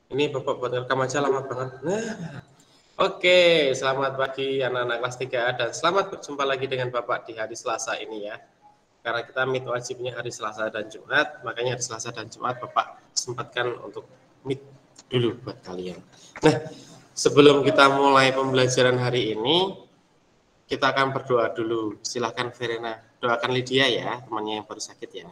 Ini Bapak buat rekam aja lama banget. Nah, oke, selamat pagi anak-anak kelas 3 dan selamat berjumpa lagi dengan Bapak di hari Selasa ini ya. Karena kita meet wajibnya hari Selasa dan Jumat, makanya hari Selasa dan Jumat Bapak sempatkan untuk meet dulu buat kalian. Nah, sebelum kita mulai pembelajaran hari ini, kita akan berdoa dulu. Silahkan Verena, doakan Lydia ya, temannya yang baru sakit ya.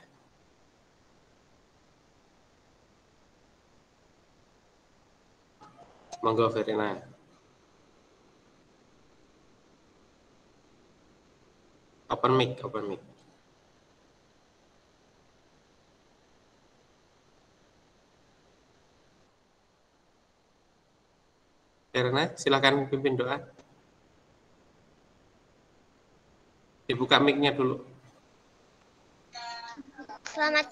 Monggo Verena. Open mic, open mic. Verena, silahkan pimpin doa. Dibuka mic-nya dulu. Selamat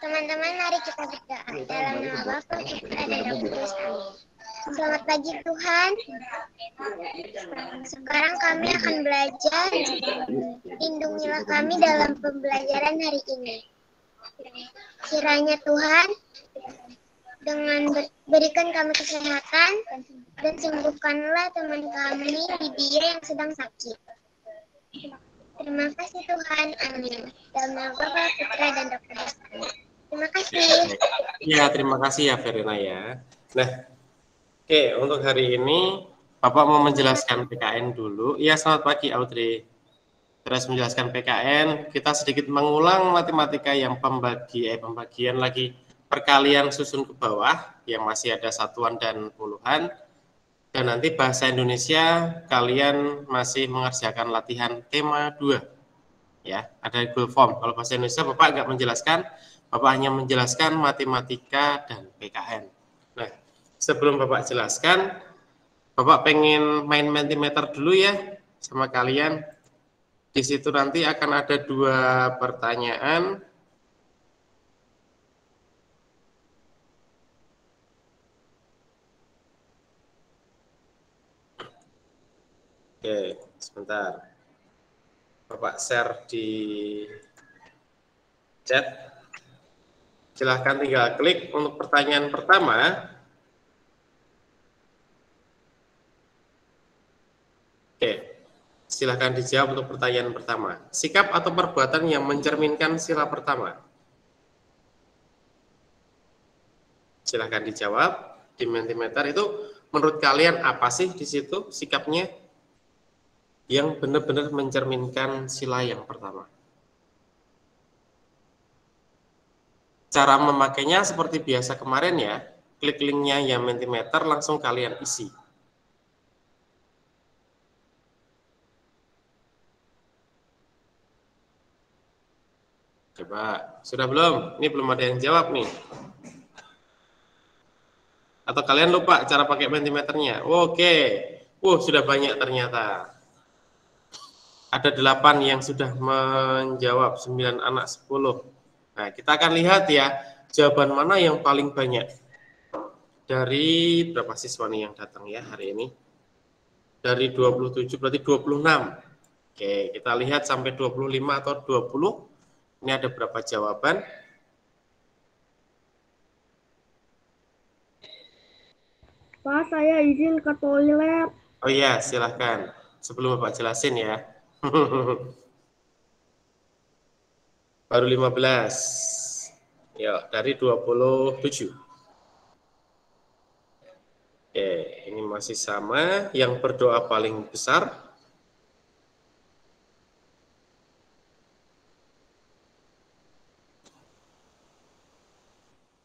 teman-teman, mari kita berdoa. Dalam nama Bapa, Putra, dan Roh Kudus. Amin. Selamat pagi Tuhan. Sekarang kami akan belajar. Lindungilah kami dalam pembelajaran hari ini. Kiranya Tuhan dengan berikan kami kesehatan dan sembuhkanlah teman kami Lydia yang sedang sakit. Terima kasih Tuhan, amin. Dalam nama Bapa, Putra, dan Roh Kudus. Terima kasih. Ya, terima kasih ya Verena ya. Nah, oke, untuk hari ini Bapak mau menjelaskan PKN dulu. Iya, selamat pagi Audrey. Terus menjelaskan PKN, kita sedikit mengulang matematika yang pembagian lagi perkalian susun ke bawah yang masih ada satuan dan puluhan. Dan nanti bahasa Indonesia kalian masih mengerjakan latihan tema 2. Ya, ada Google Form. Kalau bahasa Indonesia Bapak nggak menjelaskan, Bapak hanya menjelaskan matematika dan PKN. Nah, sebelum Bapak jelaskan, Bapak pengen main Mentimeter dulu ya sama kalian. Di situ nanti akan ada 2 pertanyaan. Oke, sebentar. Bapak share di chat. Silahkan tinggal klik untuk pertanyaan pertama. Oke, silahkan dijawab untuk pertanyaan pertama. Sikap atau perbuatan yang mencerminkan sila pertama? Silahkan dijawab di Mentimeter. Itu menurut kalian apa sih di situ sikapnya yang benar-benar mencerminkan sila yang pertama? Cara memakainya seperti biasa kemarin ya. Klik linknya yang Mentimeter, langsung kalian isi. Coba, sudah belum? Ini belum ada yang jawab nih. Atau kalian lupa cara pakai Mentimeternya? Oke. Sudah banyak ternyata. Ada 8 yang sudah menjawab, 9 anak 10. Nah, kita akan lihat ya, jawaban mana yang paling banyak. Dari berapa siswa nih yang datang ya hari ini? Dari 27 berarti 26. Oke, kita lihat sampai 25 atau 20. Ini ada berapa jawaban? Pak, saya izin ke toilet. Oh iya, silahkan. Sebelum Bapak jelasin ya. Baru 15. Yuk, dari 27. Oke, ini masih sama. Yang berdoa paling besar.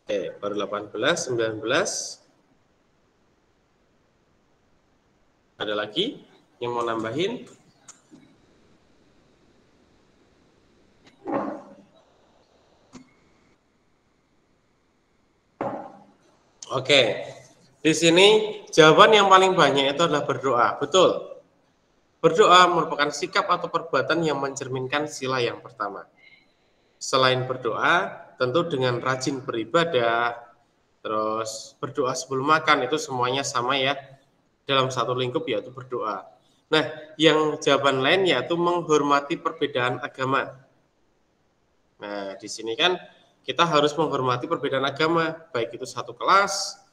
Oke, baru 18, 19. Ada lagi yang mau nambahin? Oke, di sini jawaban yang paling banyak itu adalah berdoa. Betul. Berdoa merupakan sikap atau perbuatan yang mencerminkan sila yang pertama. Selain berdoa, tentu dengan rajin beribadah, terus berdoa sebelum makan, itu semuanya sama ya. Dalam satu lingkup yaitu berdoa. Nah, yang jawaban lain yaitu menghormati perbedaan agama. Nah, di sini kan kita harus menghormati perbedaan agama, baik itu satu kelas,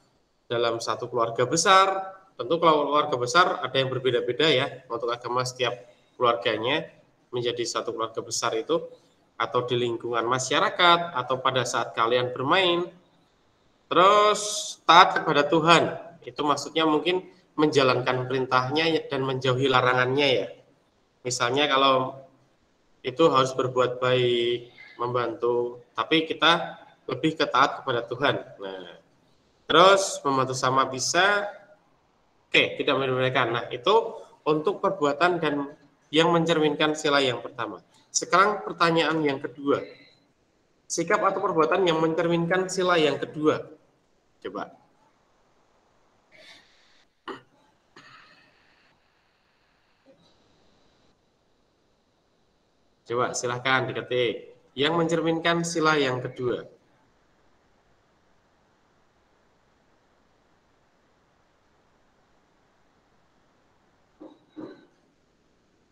dalam satu keluarga besar. Tentu kalau keluarga besar ada yang berbeda-beda ya, untuk agama setiap keluarganya menjadi satu keluarga besar itu, atau di lingkungan masyarakat, atau pada saat kalian bermain. Terus taat kepada Tuhan, itu maksudnya mungkin menjalankan perintahnya dan menjauhi larangannya ya. Misalnya kalau itu harus berbuat baik, membantu, tapi kita lebih taat kepada Tuhan. Nah, terus membantu sama bisa, oke, tidak meremehkan. Nah, itu untuk perbuatan dan yang mencerminkan sila yang pertama. Sekarang pertanyaan yang kedua. Sikap atau perbuatan yang mencerminkan sila yang kedua. Coba. Coba silahkan diketik. Yang mencerminkan sila yang kedua.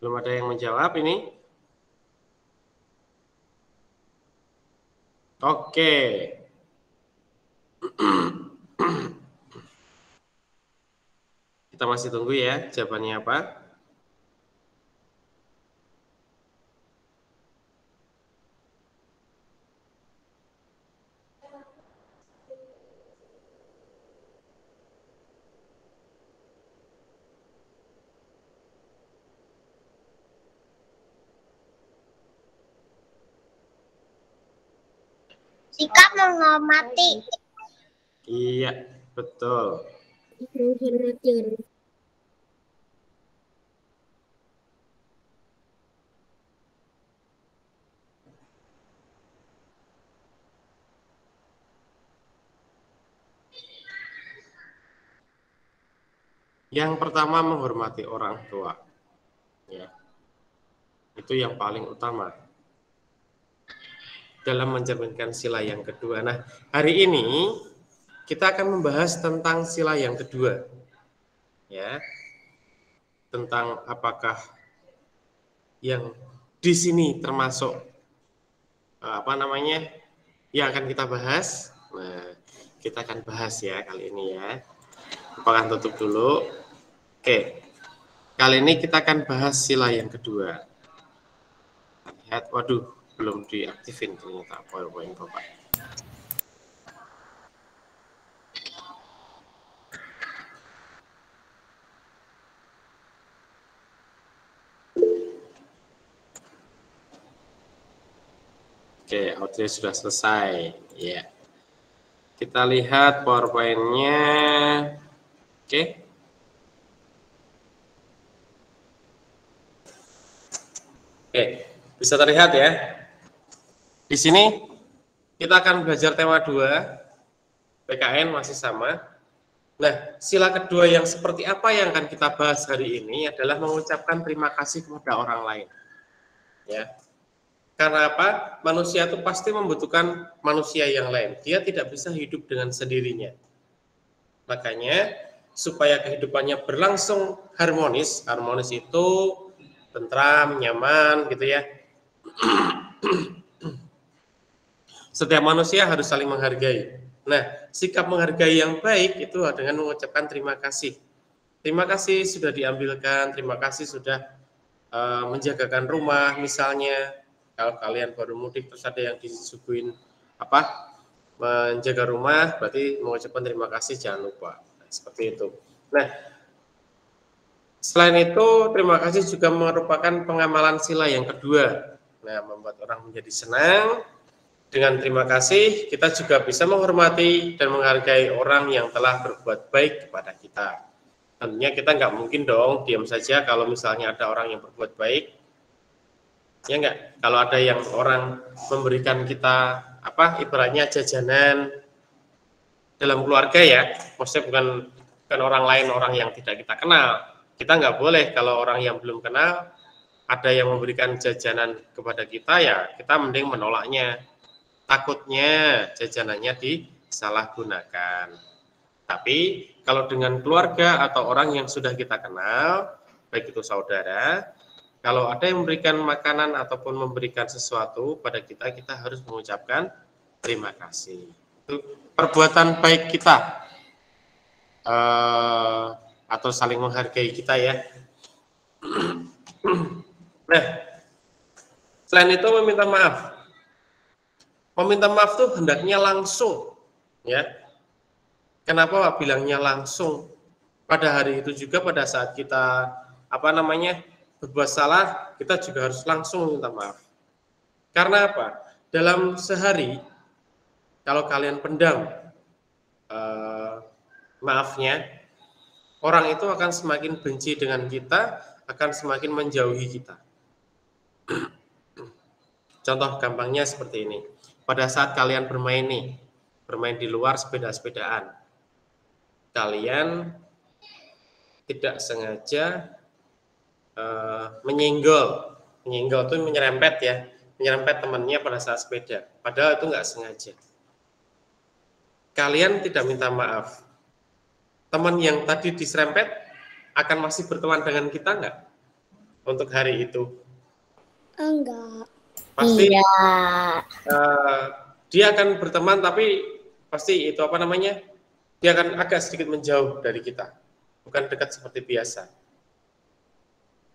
Belum ada yang menjawab ini? Oke. Kita masih tunggu ya jawabannya apa. Sikap menghormati. Iya, betul. Yang pertama menghormati orang tua. Ya. Itu yang paling utama dalam mencerminkan sila yang kedua. Nah, hari ini kita akan membahas tentang sila yang kedua. Ya. Tentang apakah yang di sini termasuk apa namanya yang akan kita bahas. Nah, kita akan bahas ya kali ini ya. Apakah tutup dulu? Oke. Kali ini kita akan bahas sila yang kedua. Lihat, waduh, belum diaktifin ternyata PowerPoint Bapak. Oke, audio sudah selesai. Ya. Kita lihat PowerPoint-nya. Oke. Oke, bisa terlihat ya. Di sini kita akan belajar tema 2, PKN masih sama. Nah, sila kedua yang seperti apa yang akan kita bahas hari ini adalah mengucapkan terima kasih kepada orang lain. Ya. Karena apa? Manusia itu pasti membutuhkan manusia yang lain. Dia tidak bisa hidup dengan sendirinya. Makanya, supaya kehidupannya berlangsung harmonis, harmonis itu tentram, nyaman, gitu ya. Setiap manusia harus saling menghargai. Nah, sikap menghargai yang baik itu dengan mengucapkan terima kasih. Terima kasih sudah diambilkan, terima kasih sudah menjagakan rumah misalnya. Kalau kalian baru mudik terus ada yang disuguhin apa? Menjaga rumah, berarti mengucapkan terima kasih jangan lupa. Nah, seperti itu. Nah, selain itu terima kasih juga merupakan pengamalan sila yang kedua. Nah, membuat orang menjadi senang. Dengan terima kasih, kita juga bisa menghormati dan menghargai orang yang telah berbuat baik kepada kita. Tentunya kita nggak mungkin dong diam saja kalau misalnya ada orang yang berbuat baik. Ya nggak? Kalau ada yang orang memberikan kita, ibaratnya jajanan dalam keluarga ya, maksudnya bukan orang lain, orang yang tidak kita kenal. Kita nggak boleh kalau orang yang belum kenal, ada yang memberikan jajanan kepada kita, ya kita mending menolaknya. Takutnya jajanannya disalahgunakan. Tapi kalau dengan keluarga atau orang yang sudah kita kenal, baik itu saudara, kalau ada yang memberikan makanan ataupun memberikan sesuatu pada kita, kita harus mengucapkan terima kasih. Itu perbuatan baik kita atau saling menghargai kita ya. Nah, selain itu meminta maaf. Meminta maaf tuh hendaknya langsung, ya. Kenapa Pak bilangnya langsung? Pada hari itu juga pada saat kita berbuat salah, kita juga harus langsung minta maaf. Karena apa? Dalam sehari, kalau kalian pendam maafnya, orang itu akan semakin benci dengan kita, akan semakin menjauhi kita. Contoh gampangnya seperti ini. Pada saat kalian bermain di luar sepeda-sepedaan, kalian tidak sengaja menyenggol itu menyerempet temannya pada saat sepeda, padahal itu nggak sengaja. Kalian tidak minta maaf, teman yang tadi diserempet akan masih berteman dengan kita nggak untuk hari itu? Enggak. Pasti dia akan berteman, tapi pasti itu dia akan agak sedikit menjauh dari kita, bukan dekat seperti biasa.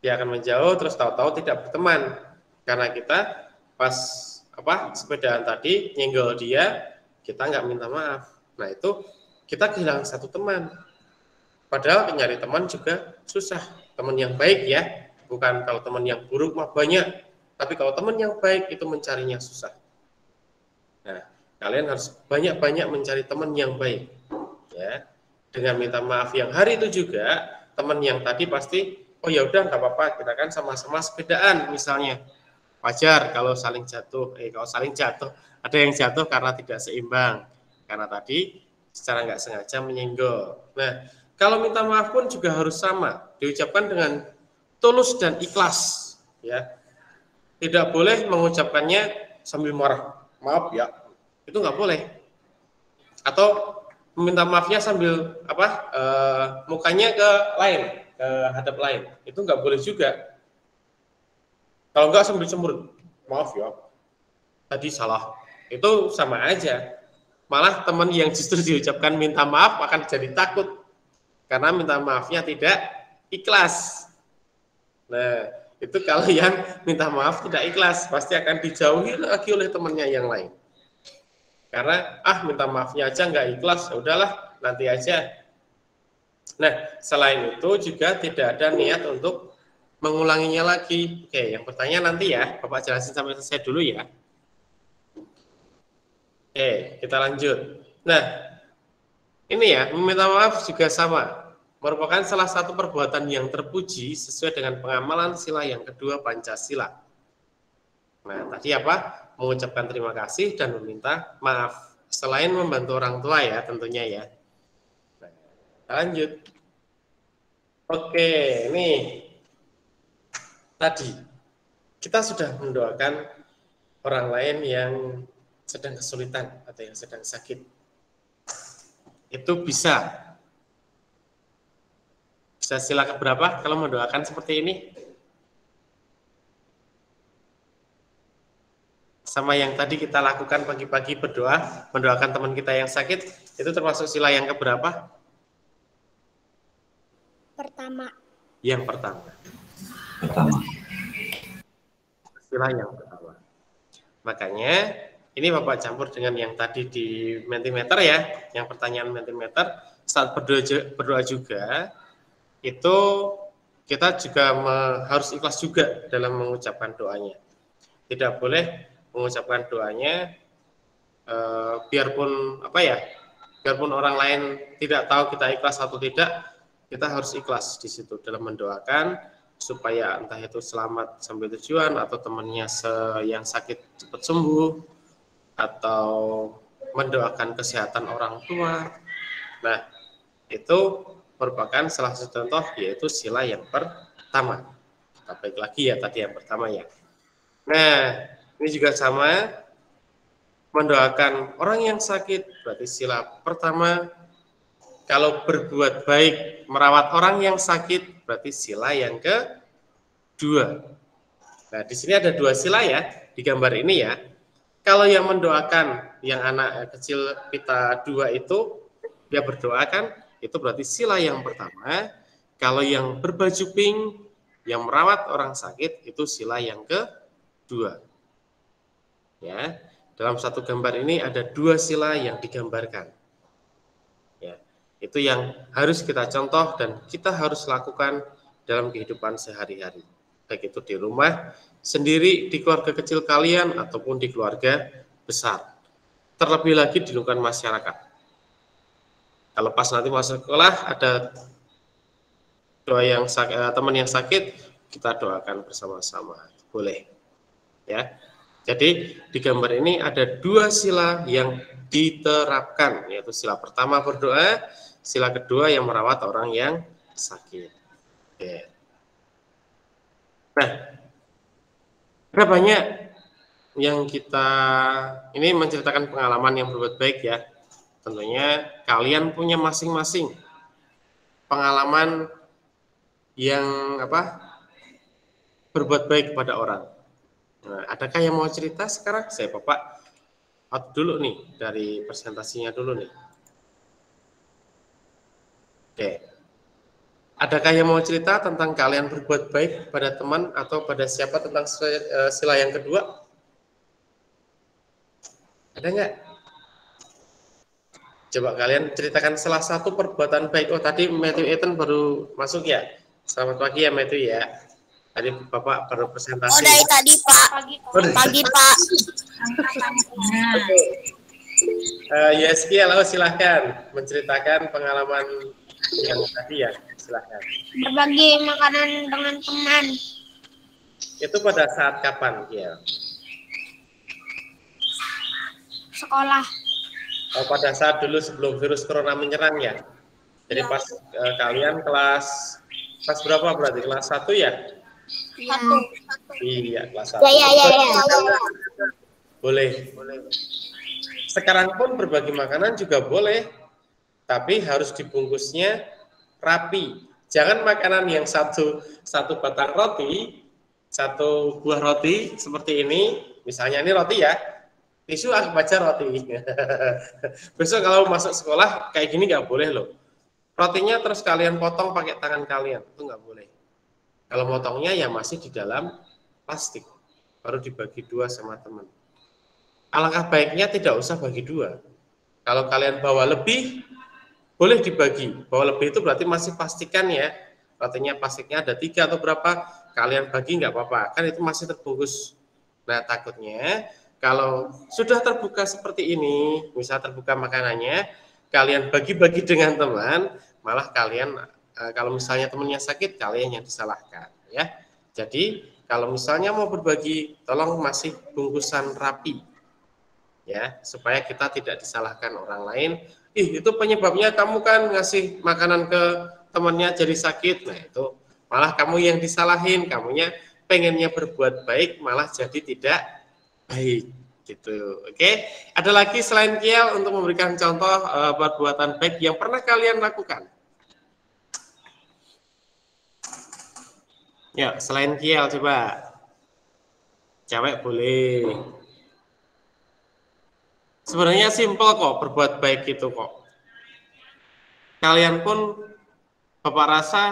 Dia akan menjauh terus tahu-tahu tidak berteman karena kita pas sepedaan tadi nyenggol dia, kita nggak minta maaf. Nah itu kita kehilangan satu teman. Padahal nyari teman juga susah. Teman yang baik ya, bukan kalau teman yang buruk mah banyak. Tapi kalau teman yang baik itu mencarinya susah. Nah, kalian harus banyak-banyak mencari teman yang baik. Ya, dengan minta maaf yang hari itu juga, teman yang tadi pasti, oh ya udah nggak apa-apa, kita kan sama-sama sepedaan misalnya. Wajar kalau saling jatuh, ada yang jatuh karena tidak seimbang. Karena tadi secara nggak sengaja menyenggol. Nah, kalau minta maaf pun juga harus sama, diucapkan dengan tulus dan ikhlas. Ya, tidak boleh mengucapkannya sambil marah, maaf ya, itu nggak boleh. Atau meminta maafnya sambil mukanya ke hadap lain, itu nggak boleh juga. Kalau nggak sambil cemberut, maaf ya, tadi salah, itu sama aja. Malah teman yang justru diucapkan minta maaf akan jadi takut karena minta maafnya tidak ikhlas. Nah, itu kalau yang minta maaf tidak ikhlas, pasti akan dijauhi lagi oleh temannya yang lain. Karena minta maafnya aja nggak ikhlas, ya udahlah nanti aja. Nah, selain itu juga tidak ada niat untuk mengulanginya lagi. Oke, yang bertanya nanti ya, Bapak jelasin sampai selesai dulu ya. Oke, kita lanjut. Nah, ini ya, meminta maaf juga sama. Merupakan salah satu perbuatan yang terpuji sesuai dengan pengamalan sila yang kedua Pancasila. Nah, tadi mengucapkan terima kasih dan meminta maaf. Selain membantu orang tua ya tentunya ya. Nah, lanjut. Oke, ini tadi kita sudah mendoakan orang lain yang sedang kesulitan atau yang sedang sakit. Itu bisa sila keberapa kalau mendoakan seperti ini? Sama yang tadi kita lakukan pagi-pagi berdoa, mendoakan teman kita yang sakit, itu termasuk sila yang keberapa? Pertama. Yang pertama. Sila yang pertama. Makanya ini Bapak campur dengan yang tadi di Mentimeter ya, yang pertanyaan Mentimeter, saat berdoa juga, itu kita juga harus ikhlas juga dalam mengucapkan doanya. Tidak boleh mengucapkan doanya biarpun orang lain tidak tahu kita ikhlas atau tidak, kita harus ikhlas di situ dalam mendoakan supaya entah itu selamat sampai tujuan atau temannya yang sakit cepat sembuh atau mendoakan kesehatan orang tua. Nah, itu merupakan salah satu contoh yaitu sila yang pertama. Kita balik lagi ya tadi yang pertama ya. Nah, ini juga sama, mendoakan orang yang sakit berarti sila pertama. Kalau berbuat baik merawat orang yang sakit berarti sila yang kedua. Nah, di sini ada dua sila ya di gambar ini ya. Kalau yang mendoakan yang anak kecil kita 2 itu dia berdoa kan, itu berarti sila yang pertama. Kalau yang berbaju pink yang merawat orang sakit itu sila yang kedua. Ya, dalam satu gambar ini ada 2 sila yang digambarkan. Ya, itu yang harus kita contoh dan kita harus lakukan dalam kehidupan sehari-hari. Baik itu di rumah sendiri, di keluarga kecil kalian ataupun di keluarga besar. Terlebih lagi di lingkungan masyarakat. Kalau pas nanti masuk sekolah ada teman yang sakit, kita doakan bersama-sama. Boleh. Ya. Jadi di gambar ini ada 2 sila yang diterapkan, yaitu sila pertama berdoa, sila kedua yang merawat orang yang sakit. Oke. Nah, ada banyak yang kita ini menceritakan pengalaman yang berbuat baik ya. Tentunya kalian punya masing-masing pengalaman yang berbuat baik kepada orang. Nah, adakah yang mau cerita sekarang? Saya Bapak out dulu nih dari presentasinya dulu nih. Oke. Adakah yang mau cerita tentang kalian berbuat baik pada teman atau pada siapa tentang sila yang kedua? Ada nggak? Coba kalian ceritakan salah satu perbuatan baik. Oh, tadi Matthew Ethan baru masuk ya? Selamat pagi ya Matthew ya. Tadi Bapak baru presentasi. Oh, dari tadi Pak. Pagi Pak. Yeski, halo silahkan menceritakan pengalaman yang tadi ya, silahkan. Berbagi makanan dengan teman. Itu pada saat kapan ya? Sekolah. Oh, pada saat dulu sebelum virus corona menyerang ya? Jadi pas kalian kelas berapa berarti? Kelas 1 ya? Satu. Iya, kelas 1. Ya. Boleh. Sekarang pun berbagi makanan juga boleh, tapi harus dibungkusnya rapi. Jangan makanan yang satu batang roti, 1 buah roti seperti ini, misalnya ini roti ya, tisu anggap aja roti. Besok kalau masuk sekolah kayak gini nggak boleh loh. Rotinya terus kalian potong pakai tangan kalian, itu nggak boleh. Kalau potongnya ya masih di dalam plastik, baru dibagi 2 sama teman. Alangkah baiknya tidak usah bagi 2. Kalau kalian bawa lebih, boleh dibagi. Bawa lebih itu berarti masih pastikan ya, rotinya plastiknya ada 3 atau berapa, kalian bagi nggak apa-apa, kan itu masih terbungkus. Nah takutnya kalau sudah terbuka seperti ini, misal terbuka makanannya, kalian bagi-bagi dengan teman, malah kalian kalau misalnya temannya sakit, kalian yang disalahkan ya. Jadi kalau misalnya mau berbagi, tolong masih bungkusan rapi ya, supaya kita tidak disalahkan orang lain. Ih, itu penyebabnya kamu kan ngasih makanan ke temannya jadi sakit. Nah, itu malah kamu yang disalahin, kamunya pengennya berbuat baik malah jadi tidak baik gitu. Oke, ada lagi selain Kiel untuk memberikan contoh perbuatan baik yang pernah kalian lakukan? Ya, selain Kiel coba. Cewek boleh. Sebenarnya simpel kok berbuat baik itu kok. Kalian pun Bapak rasa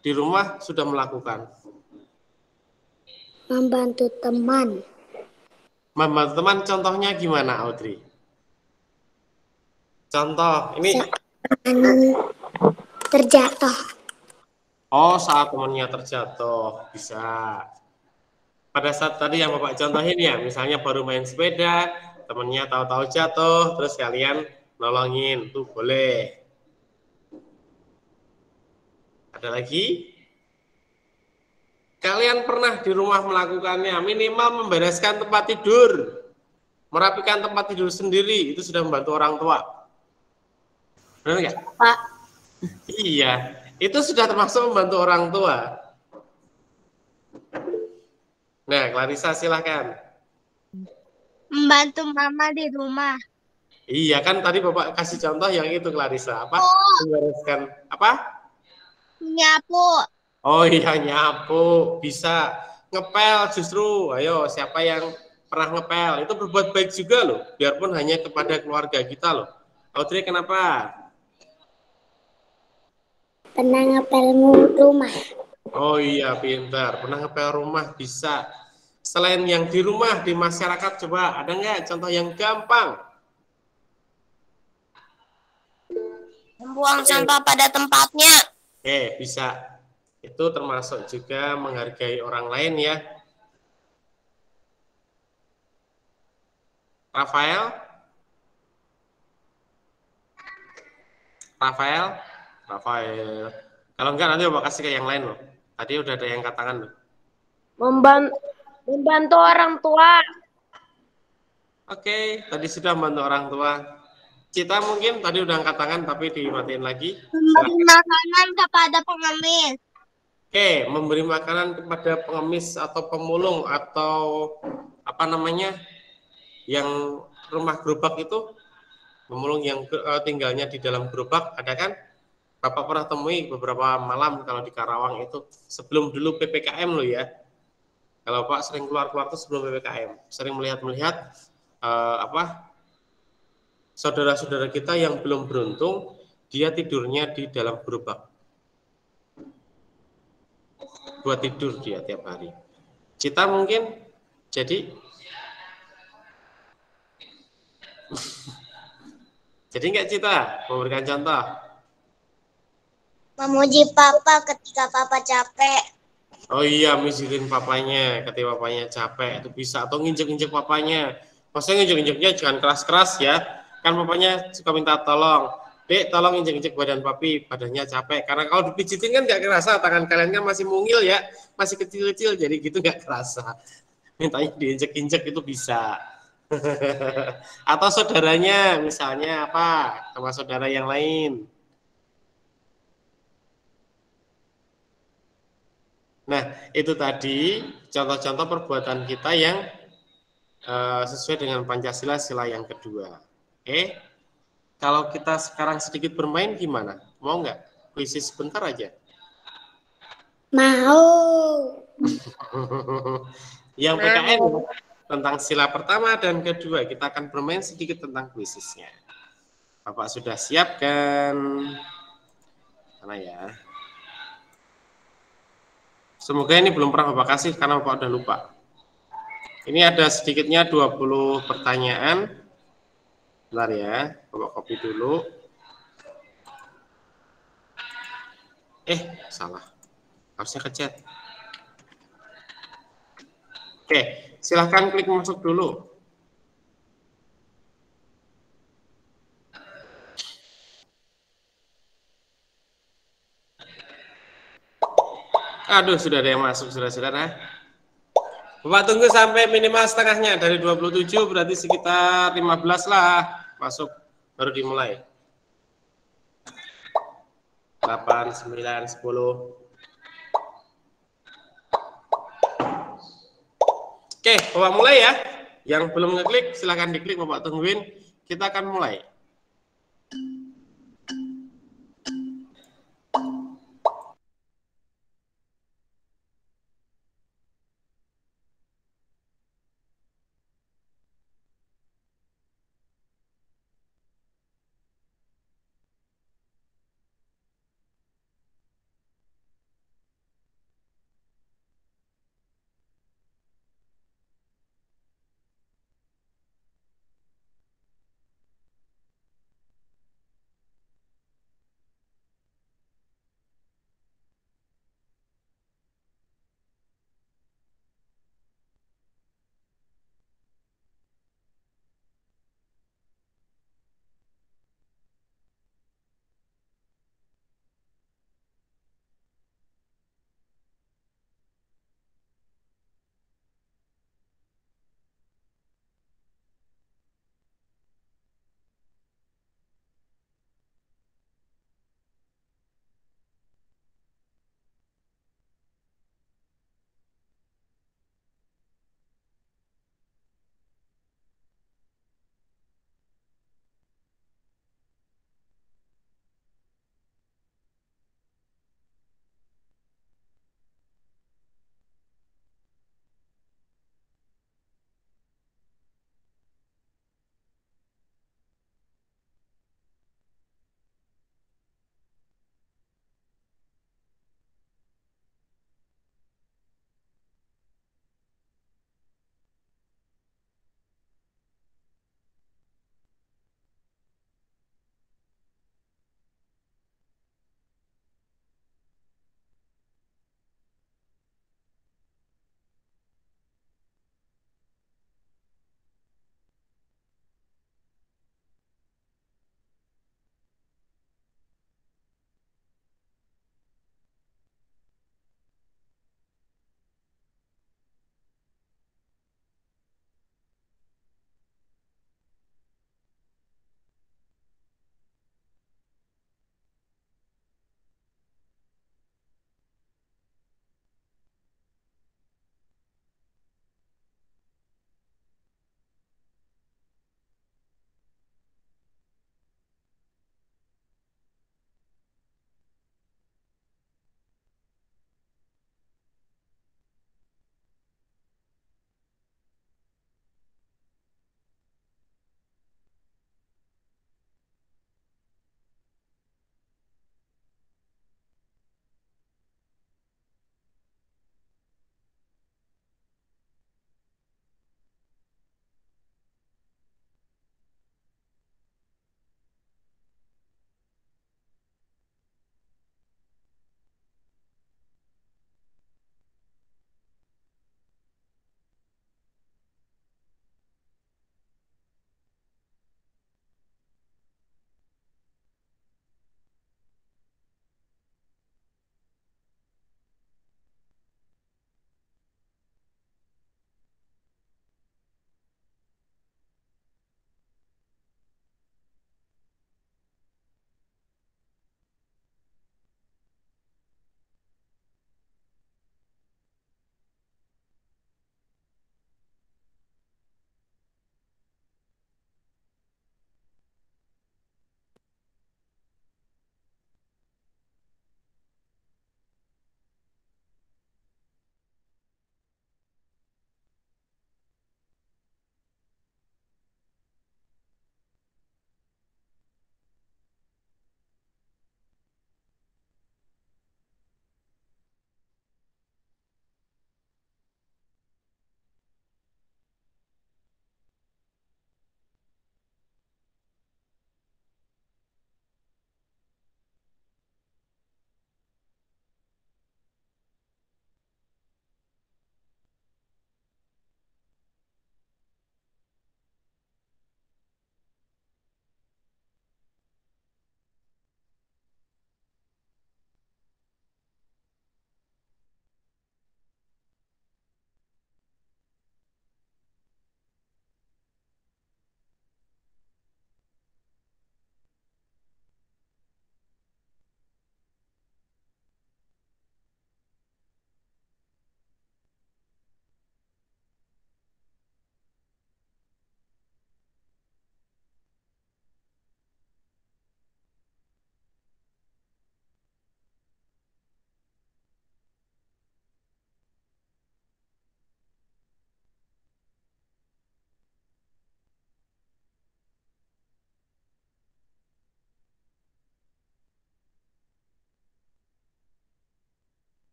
di rumah sudah melakukan. Membantu teman. Membantu teman contohnya gimana Audrey? Contoh ini Terjatuh. oh saat temannya terjatuh bisa. Pada saat tadi yang Bapak contohin ya, misalnya baru main sepeda, temennya tahu-tahu jatuh, terus kalian nolongin, tuh boleh. Ada lagi? Kalian pernah di rumah melakukannya, minimal membereskan tempat tidur, merapikan tempat tidur sendiri, itu sudah membantu orang tua. Benar nggak? Pak. Iya, itu sudah termasuk membantu orang tua. Nah, Clarissa silahkan. Membantu mama di rumah. Iya kan tadi Bapak kasih contoh yang itu Clarissa apa? Membereskan apa? Nyapu. Oh iya nyapu bisa ngepel justru. Ayo siapa yang pernah ngepel, itu berbuat baik juga loh, biarpun hanya kepada keluarga kita loh. Audrey kenapa? Pernah ngepel rumah. Oh iya, pintar. Pernah ngepel rumah bisa. Selain yang di rumah, di masyarakat, coba ada nggak contoh yang gampang? Membuang sampah pada tempatnya. Oke, bisa. Itu termasuk juga menghargai orang lain ya. Rafael? Rafael? Rafael. Kalau enggak nanti Bapak kasih ke yang lain loh. Tadi udah ada yang katakan loh. Membantu orang tua. Oke, tadi sudah membantu orang tua. Cita mungkin tadi udah angkat tangan tapi dimatiin lagi. Memberi Silakan. makanan kepada pengemis. Oke, memberi makanan kepada pengemis atau pemulung atau apa namanya yang rumah gerobak itu, pemulung yang tinggalnya di dalam gerobak, ada kan? Bapak pernah temui beberapa malam kalau di Karawang itu sebelum dulu PPKM loh ya. Kalau Pak sering keluar-keluar tuh sebelum PPKM, sering melihat-melihat apa saudara-saudara kita yang belum beruntung, dia tidurnya di dalam gerobak. Buat tidur dia tiap hari. Cita mungkin jadi nggak Cita memberikan contoh? Memuji papa ketika papa capek. Oh iya, mijitin papanya ketika papanya capek itu bisa, atau nginjek-nginjek papanya. Maksudnya nginjek-injeknya jangan keras-keras ya. Kan papanya suka minta tolong. Dek, tolong injek-injek badan papi, badannya capek. Karena kalau dipijitin kan nggak kerasa, tangan kalian kan masih mungil ya, masih kecil-kecil, jadi gitu nggak kerasa. Mintanya diinjek-injek itu bisa. Atau saudaranya, misalnya apa, sama saudara yang lain. Nah, itu tadi contoh-contoh perbuatan kita yang sesuai dengan Pancasila sila yang kedua. Oke, kalau kita sekarang sedikit bermain gimana? Mau nggak? Kuis sebentar aja. Mau. Yang PKN tentang sila pertama dan kedua, kita akan bermain sedikit tentang kuisisnya. Bapak sudah siapkan? Mana ya? Semoga ini belum pernah Bapak kasih karena Bapak udah lupa. Ini ada sedikitnya 20 pertanyaan. Bentar ya, Bapak copy dulu. Salah. Harusnya ke chat. Oke, silahkan klik masuk dulu. Aduh, sudah ada yang masuk, saudara-saudara. Bapak tunggu sampai minimal setengahnya. Dari 27 berarti sekitar 15 lah masuk, baru dimulai. 8, 9, 10. Oke, Bapak mulai ya. Yang belum ngeklik, silahkan diklik, Bapak tungguin. Kita akan mulai.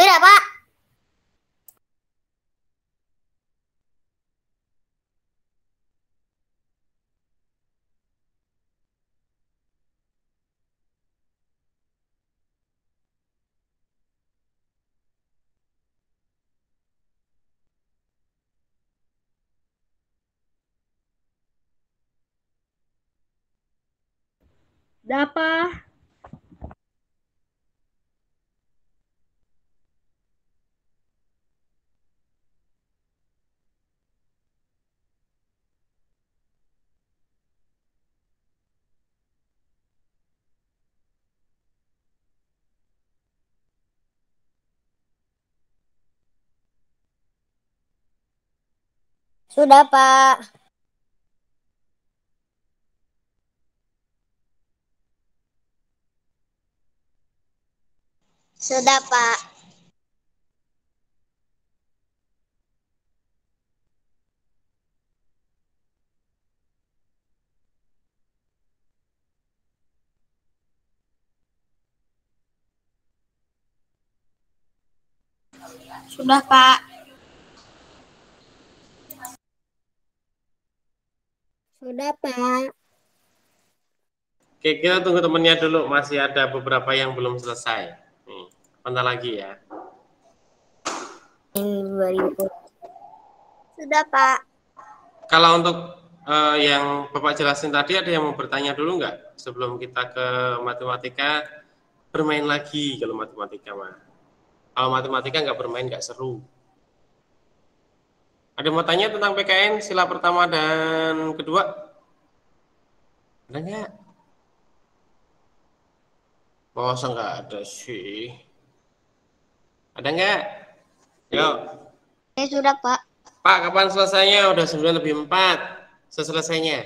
Sudah, Pak. Sudah, Pak. Sudah, Pak. Sudah, Pak. Sudah, Pak. Sudah, Pak. Oke, kita tunggu temennya dulu. Masih ada beberapa yang belum selesai. Nih, bentar lagi ya. Ini 2000. Sudah, Pak. Kalau untuk yang Bapak jelasin tadi, ada yang mau bertanya dulu nggak? Sebelum kita ke matematika, bermain lagi kalau matematika mah. Kalau matematika nggak bermain, nggak seru. Ada mau tanya tentang PKN sila pertama dan kedua? Ada nggak? Masa nggak ada sih? Ada nggak? Yuk. Sudah, Pak. Pak, kapan selesainya? Udah 9:04. Selesainya.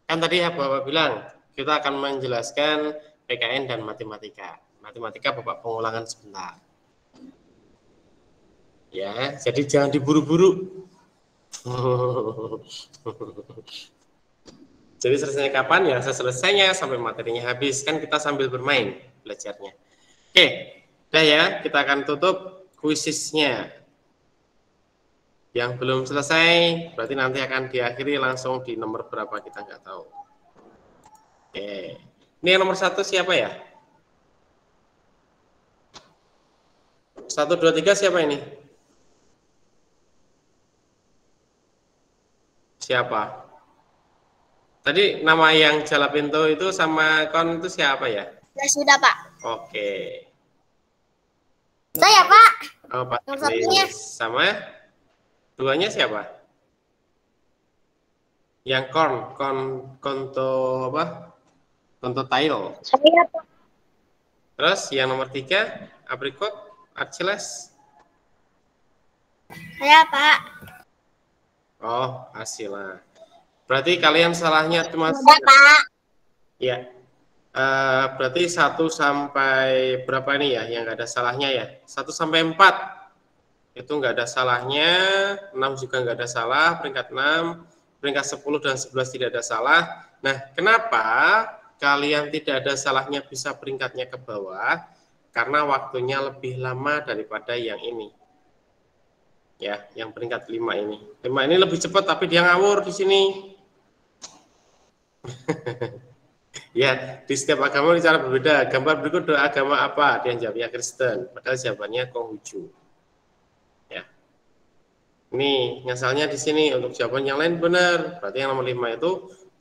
Kan tadi ya Bapak bilang, kita akan menjelaskan PKN dan matematika. Matematika Bapak pengulangan sebentar. Ya, jadi jangan diburu-buru. Jadi selesainya kapan ya? Selesainya sampai materinya habis, kan kita sambil bermain belajarnya. Oke, udah ya, kita akan tutup kuisisnya. Yang belum selesai berarti nanti akan diakhiri langsung di nomor berapa kita nggak tahu. Oke, ini yang nomor 1 siapa ya? 1, 2, 3 siapa ini? Siapa? Tadi nama yang Jala Pinto itu sama Kon itu siapa ya? Ya, sudah, Pak. Oke. Saya, Pak. Oh, Pak Yang satunya. sama duanya siapa? Yang konto apa? Konto tail. Saya, Pak. Terus yang nomor 3 aprikot, archiles. Saya, Pak. Oh, Asila. Berarti kalian salahnya cuma Sudah, Pak. ya. Berarti 1 sampai berapa nih ya yang nggak ada salahnya ya? 1 sampai 4 itu nggak ada salahnya, 6 juga nggak ada salah, peringkat 6, peringkat 10 dan 11 tidak ada salah. Nah, kenapa kalian tidak ada salahnya bisa peringkatnya ke bawah? Karena waktunya lebih lama daripada yang ini. Ya, yang peringkat 5 ini. 5 ini lebih cepat tapi dia ngawur di sini. Ya, di setiap agama cara berbeda. Gambar berikut doa agama apa? Dia jawabnya Kristen, padahal jawabannya Konghucu. Ya. Ini ngasalnya di sini, untuk jawaban yang lain benar. Berarti yang nomor 5 itu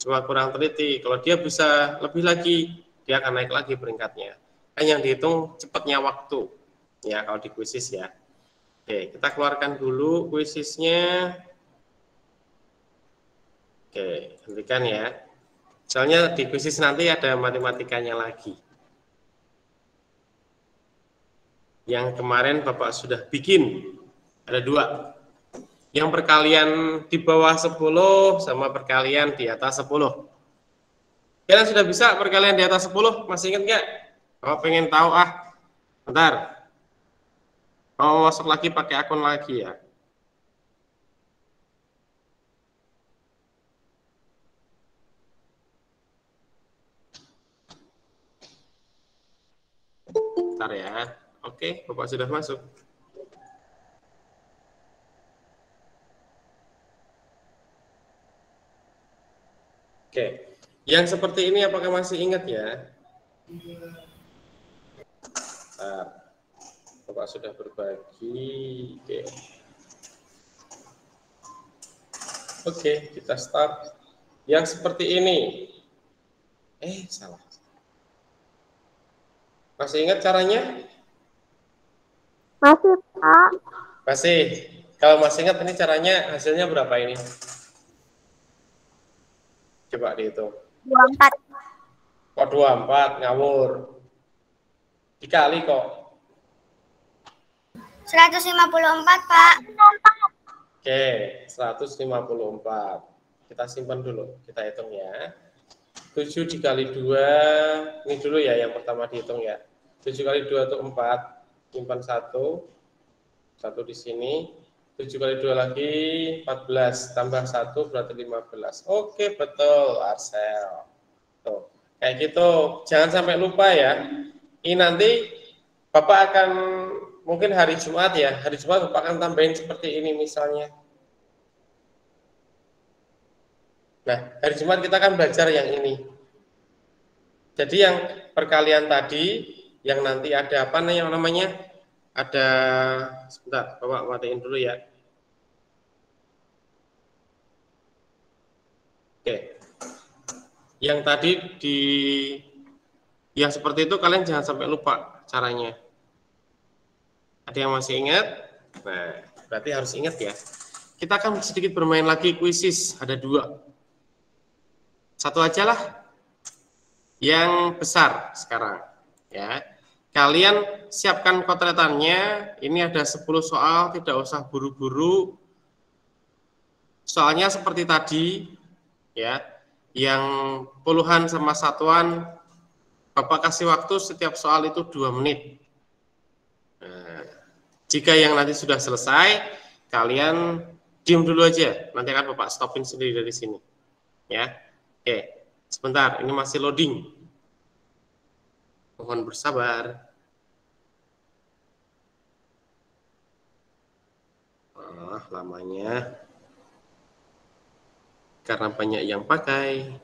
cuma kurang teliti. Kalau dia bisa lebih lagi, dia akan naik lagi peringkatnya. Kan yang dihitung cepatnya waktu. Ya, kalau di kuisis ya. Oke, kita keluarkan dulu kuisisnya. Oke, hentikan ya. Soalnya di kuisis nanti ada matematikanya lagi. Yang kemarin Bapak sudah bikin. Ada 2. Yang perkalian di bawah 10 sama perkalian di atas 10. Kalian sudah bisa perkalian di atas 10? Masih ingat nggak? Kalau pengen tahu bentar. Oh, masuk lagi pakai akun lagi ya. Bentar ya. Oke, Bapak sudah masuk. Oke, yang seperti ini apakah masih ingat ya? Nah, Bapak sudah berbagi. Oke, kita start. Yang seperti ini. Salah. Masih ingat caranya? Masih, Pak. Masih. Kalau masih ingat ini caranya, hasilnya berapa ini? Coba dihitung. 24. Kok 24? Ngawur. Dikali kok. 154, Pak. Oke, 154. Kita simpan dulu, kita hitung ya. 7 dikali 2, ini dulu ya yang pertama dihitung ya. 7 kali 2 itu 4, simpan 1, 1 di sini. 7 kali 2 lagi 14, tambah 1 berarti 15. Oke, betul, Arsel. Tuh, kayak gitu. Jangan sampai lupa ya. Ini nanti Bapak akan mungkin hari Jumat ya. Hari Jumat Bapak akan tambahin seperti ini misalnya. Nah, hari Jumat kita akan belajar yang ini. Jadi yang perkalian tadi, yang nanti ada apa nih yang namanya? Ada, sebentar, Bapak matiin dulu ya. Oke. Yang tadi yang seperti itu kalian jangan sampai lupa caranya. Ada yang masih ingat? Nah, berarti harus ingat ya. Kita akan sedikit bermain lagi kuisis, ada 2. Satu aja lah. Yang besar sekarang, ya. Kalian siapkan kotretannya. Ini ada 10 soal, tidak usah buru-buru. Soalnya seperti tadi, ya, yang puluhan sama satuan, Bapak kasih waktu setiap soal itu 2 menit. Nah, jika yang nanti sudah selesai, kalian diam dulu aja. Nanti akan Bapak stopin sendiri dari sini. Ya, oke. Sebentar, ini masih loading. Mohon bersabar. Lamanya karena banyak yang pakai.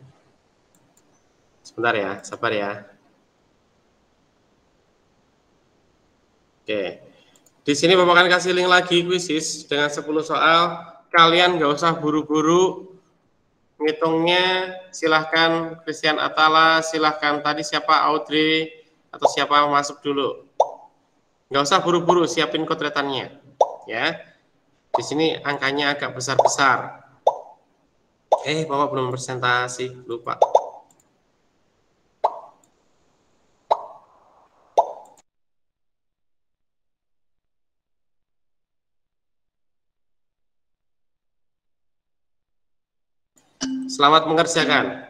Sebentar ya, sabar ya. Oke, di sini Bapak akan kasih link lagi kuisis dengan 10 soal. Kalian nggak usah buru-buru ngitungnya. Silahkan Christian Atala, silahkan tadi siapa Audrey atau siapa masuk dulu. Nggak usah buru-buru siapin kotretannya, ya. Di sini angkanya agak besar-besar. Bapak belum presentasi, lupa. Selamat mengerjakan.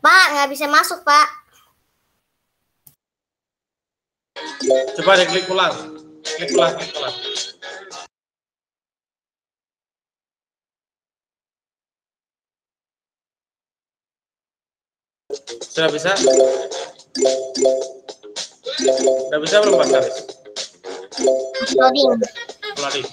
Pak, nggak bisa masuk, Pak. Coba diklik ulang. Klik ulang. Sudah bisa? Sudah bisa belum Pak Saris? Loading. Loading.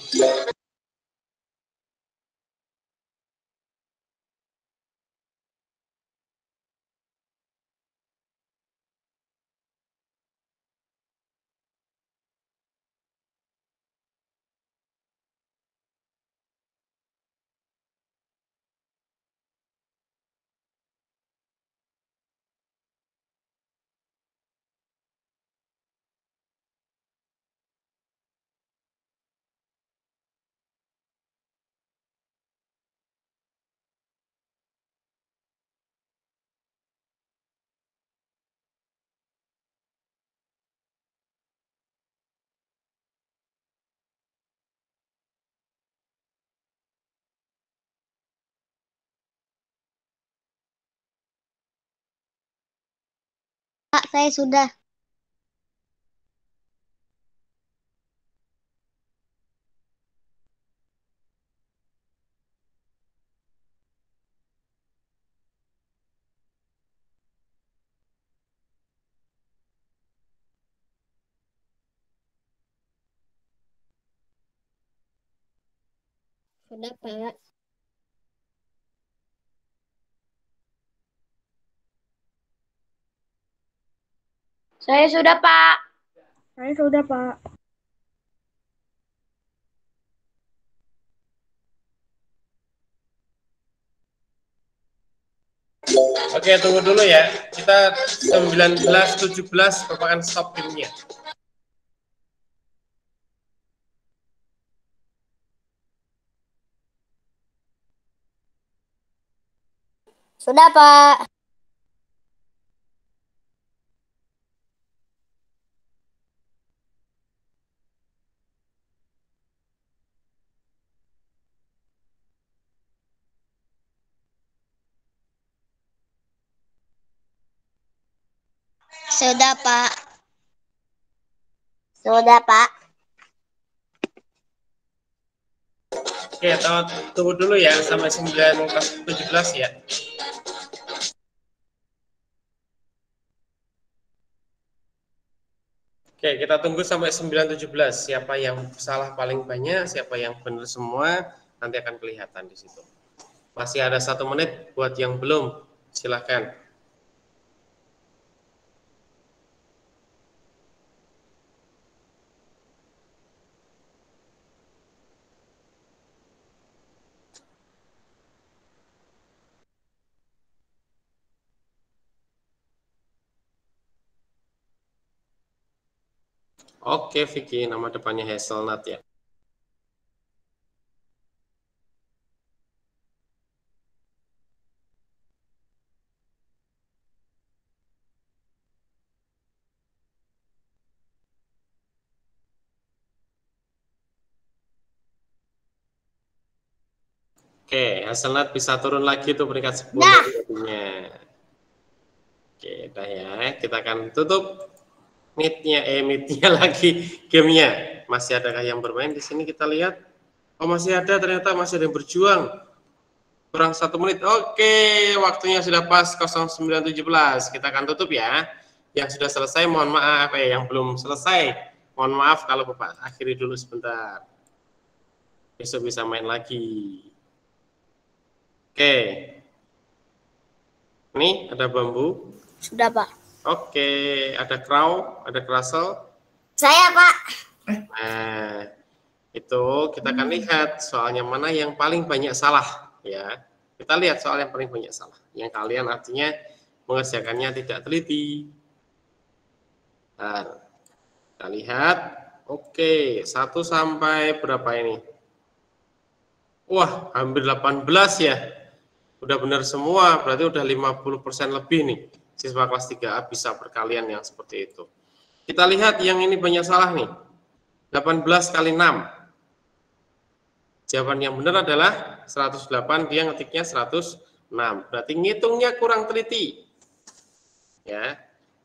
Pak, saya sudah. Sudah, Pak. Saya sudah, Pak. Saya sudah, Pak. Oke, tunggu dulu ya. Kita 19-17 merupakan stop timnya. Sudah, Pak. Sudah, Pak. Sudah, Pak. Oke, tunggu dulu ya sampai 19-17 ya. Oke, kita tunggu sampai 9-17. Siapa yang salah paling banyak, siapa yang benar semua, nanti akan kelihatan di situ. Masih ada 1 menit buat yang belum, silahkan. Oke, Vicky, nama depannya Hazelnut ya. Oke, Hazelnut bisa turun lagi tuh peringkat 10 jadinya. Oke, udah ya. Kita akan tutup meet-nya lagi gamenya. Masih adakah yang bermain di sini? Kita lihat. Oh, masih ada, ternyata masih ada yang berjuang. Kurang 1 menit. Oke, waktunya sudah pas 09.17. Kita akan tutup ya. Yang sudah selesai mohon maaf, yang belum selesai mohon maaf kalau Bapak akhiri dulu sebentar. Besok bisa main lagi. Oke. Ini ada bambu. Sudah, Pak. Oke, ada crow, ada crustle. Saya, Pak. Nah, itu kita akan lihat soalnya mana yang paling banyak salah ya. Kita lihat soal yang paling banyak salah. Yang kalian artinya mengerjakannya tidak teliti. Nah, kita lihat. Oke, 1 sampai berapa ini? Wah, hampir 18 ya. Udah benar semua, berarti udah 50% lebih nih. Siswa kelas 3A bisa perkalian yang seperti itu. Kita lihat yang ini banyak salah nih. 18 kali 6. Jawaban yang benar adalah 108, dia ngetiknya 106. Berarti ngitungnya kurang teliti. ya.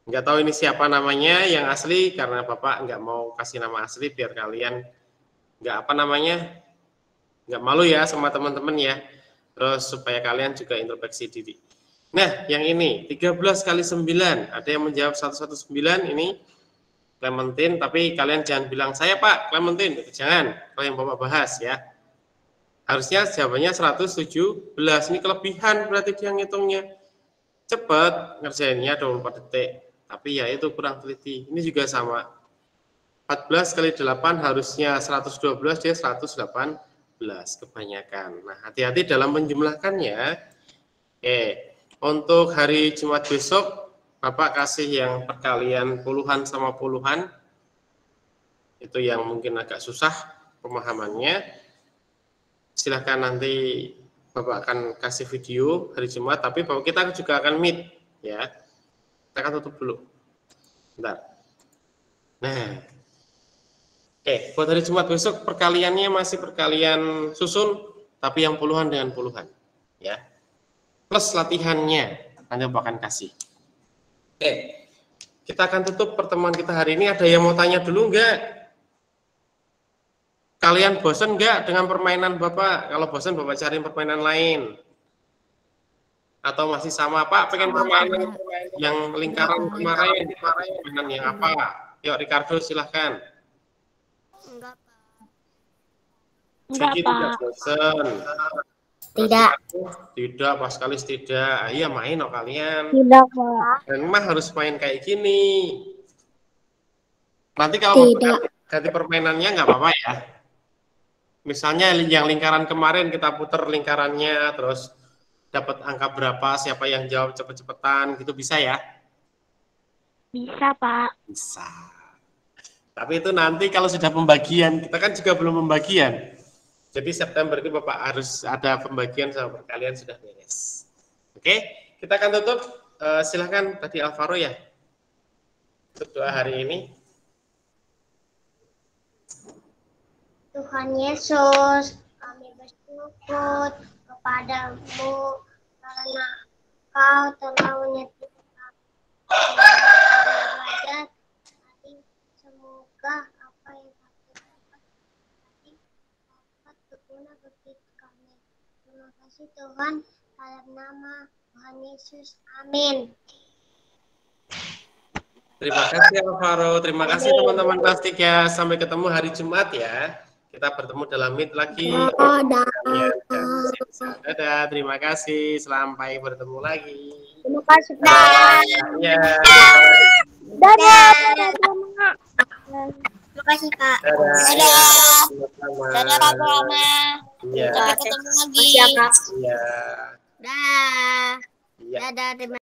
Nggak tahu ini siapa namanya yang asli karena Bapak nggak mau kasih nama asli biar kalian nggak nggak malu ya sama teman-teman ya. Terus supaya kalian juga introspeksi diri. Nah, yang ini 13 kali 9. Ada yang menjawab 119 ini Clementine, tapi kalian jangan bilang saya Pak Clementine, jangan. Kalau yang Bapak bahas ya. Harusnya jawabannya 117. Ini kelebihan berarti dia ngitungnya. Cepat ngerjainnya 24 detik. Tapi ya itu kurang teliti. Ini juga sama. 14 kali 8 harusnya 112, dia 118. Kebanyakan. Nah, hati-hati dalam menjumlahkannya. Oke. Untuk hari Jumat besok, Bapak kasih yang perkalian puluhan sama puluhan. Itu yang mungkin agak susah pemahamannya. Silahkan nanti Bapak akan kasih video hari Jumat, tapi Bapak kita juga akan meet ya. Kita akan tutup dulu. Bentar. Nah, oke, buat hari Jumat besok perkaliannya masih perkalian susun, tapi yang puluhan dengan puluhan ya. Plus latihannya nanti Bapak akan kasih. Oke, kita akan tutup pertemuan kita hari ini. Ada yang mau tanya dulu enggak? Kalian bosan enggak dengan permainan Bapak? Kalau bosan Bapak cari permainan lain. Atau masih sama Pak, pengen permainan yang lingkaran kemarin, permainan yang apa? Yuk Ricardo silahkan. Enggak, Vicky tidak bosan. Tidak. Tidak, pas sekali tidak. Iya main no kalian. Tidak, Pak. Dan mah harus main kayak gini. Nanti kalau ganti permainannya nggak apa-apa ya. Misalnya yang lingkaran kemarin kita putar lingkarannya, terus dapat angka berapa, siapa yang jawab cepet-cepetan, gitu bisa ya? Bisa, Pak. Bisa. Tapi itu nanti kalau sudah pembagian, kita kan juga belum pembagian. Jadi September itu Bapak harus ada pembagian sama perkalian sudah beres. Oke, kita akan tutup. Silahkan tadi Alvaro ya. Untuk doa hari ini. Tuhan Yesus, kami bersyukur kepadamu karena Kau telah menyertai kami. Belajar tadi, semoga apa yang kami dapat tadi dapat berguna bagi kami. Terima kasih Tuhan, dalam nama Tuhan Yesus. Amin. Terima kasih Alvaro, terima kasih teman-teman kelas 3. Sampai ketemu hari Jumat ya. Kita bertemu dalam Meet lagi. Dadah, terima kasih. Sampai bertemu lagi. Terima kasih, Pak. Ya. Dadah. Terima kasih, Pak. Dadah. Dadah, Kak Rama. Iya. Sampai ketemu lagi. Iya. Dah. Iya. Dadah, terima